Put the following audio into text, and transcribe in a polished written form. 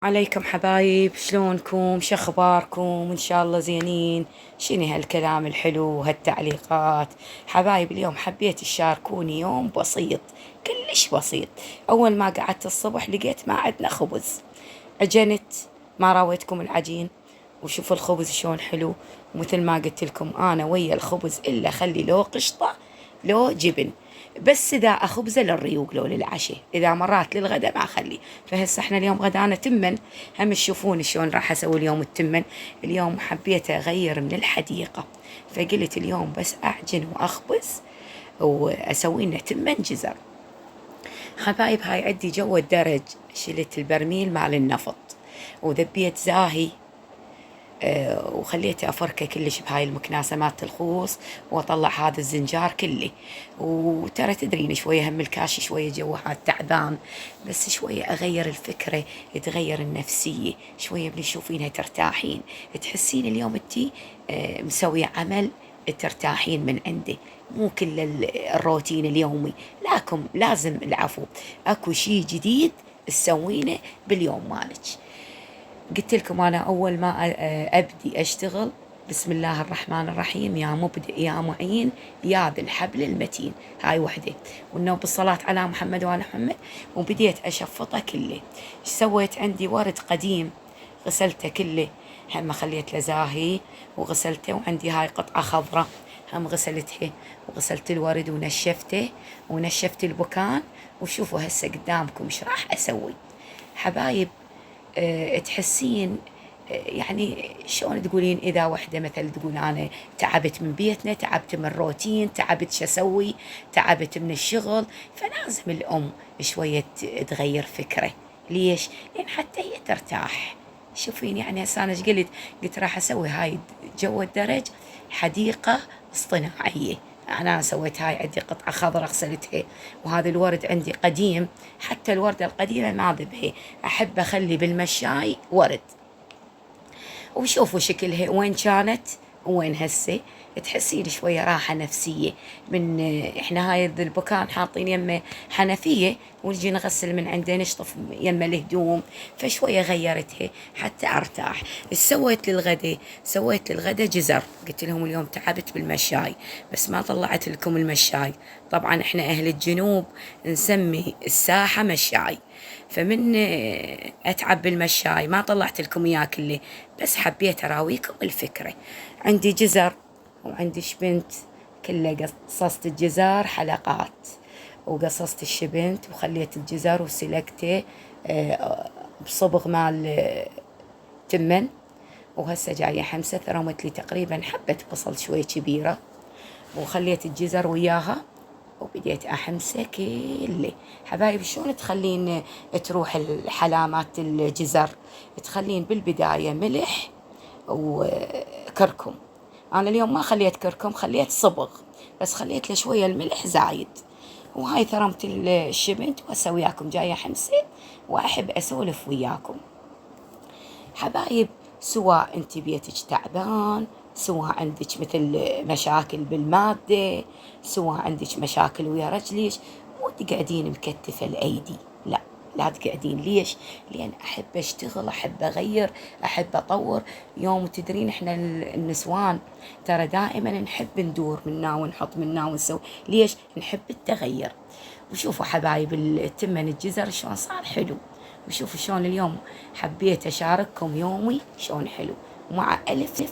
عليكم حبايب، شلونكم؟ شخباركم؟ ان شاء الله زينين. شنو هالكلام الحلو وهالتعليقات؟ حبايب اليوم حبيت تشاركوني يوم بسيط، كلش بسيط. اول ما قعدت الصبح لقيت ما عندنا خبز، عجنت. ما راويتكم العجين؟ وشوفوا الخبز شلون حلو. ومثل ما قلت لكم انا ويا الخبز الا خلي له قشطه لو جبن، بس اذا اخبزه للريوق لو للعشاء، اذا مرات للغداء ما اخليه. فهسه احنا اليوم غدانا تمن، هم تشوفون شلون راح اسوي اليوم التمن. اليوم حبيت اغير من الحديقه، فقلت اليوم بس اعجن واخبز واسوي لنا تمن جزر. حبايب هاي عندي جو الدرج، شلت البرميل مال النفط وذبيت زاهي، وخليته أفركه كلش بهاي المكناسة مالت الخوص، وأطلع هذا الزنجار كله. وترى تدرين شوية هم الكاشي شوية جوها تعبان، بس شوية أغير الفكرة، تغير النفسية شوية، بنشوفينها ترتاحين، تحسين اليوم انتي مسوية عمل ترتاحين من عنده، مو كل الروتين اليومي. لكن لازم العفو، اكو شي جديد تسوينه باليوم مالك. قلت لكم أنا أول ما أبدي أشتغل بسم الله الرحمن الرحيم، يا مبدئ يا معين يا ذي الحبل المتين. هاي وحدة، والنوم بالصلاة على محمد وآل محمد. وبديت أشفطه كله. ايش سويت؟ عندي ورد قديم غسلته كله، هم خليت له زاهي وغسلته. وعندي هاي قطعة خضراء هم غسلتها، وغسلت الورد ونشفته ونشفت البكان. وشوفوا هسه قدامكم ايش راح أسوي حبايب. تحسين يعني شلون تقولين إذا وحدة مثل تقول أنا تعبت من بيتنا، تعبت من الروتين، تعبت شو أسوي، تعبت من الشغل، فلازم الأم شوية تغير فكرة. ليش؟ لأن حتى هي ترتاح. شوفين يعني هسه أنا قلت راح أسوي هاي جو الدرج حديقة اصطناعية. أنا سويت هاي، عندي قطعة خضراء غسلتها، وهذا الورد عندي قديم، حتى الوردة القديمة ما ذبها، أحب أخلي بالمشاي ورد. وشوفوا شكلها وين كانت وين هسه، تحسين شوية راحة نفسية. من احنا هاي البكان حاطين يمه حنفية، ونجي نغسل من عنده نشطف يمه الهدوم، فشوية غيرتها حتى ارتاح. سويت للغدا، سويت للغدا جزر. قلت لهم اليوم تعبت بالمشاي، بس ما طلعت لكم المشاي. طبعا احنا اهل الجنوب نسمي الساحة مشاي، فمن اتعب بالمشاي ما طلعت لكم اياه كله، بس حبيت اراويكم الفكرة. عندي جزر وعندي شبنت، كله قصصت الجزر حلقات، وقصصت الشبنت وخليت الجزر وسلقته بصبغ مال تمن. وهسه جاية حمسة، رمت لي تقريبا حبة بصل شوي كبيرة، وخليت الجزر وياها وبديت أحمسه كله. حبايب شلون تخلين تروح الحلامات الجزر؟ تخلين بالبداية ملح وكركم. أنا اليوم ما خليت كركم، خليت صبغ، بس خليت له شوية الملح زايد. وهاي ثرمت الشبنت وهسه وياكم جاية حمسة، وأحب أسولف وياكم حبايب. سواء انت بيتك تعبان، سواء عندك مثل مشاكل بالمادة، سواء عندك مشاكل ويا رجليش، مو تقعدين مكتفة الأيدي، لا، لا تقعدين. ليش؟ لأن أحب أشتغل، أحب أغير، أحب أطور. يوم تدرين إحنا النسوان ترى دائما نحب ندور منا ونحط منا ونسوي. ليش؟ نحب التغير. وشوفوا حبايب التمن الجزر شلون صار حلو. وشوفوا شلون اليوم حبيت أشارككم يومي شلون حلو، ومع ألف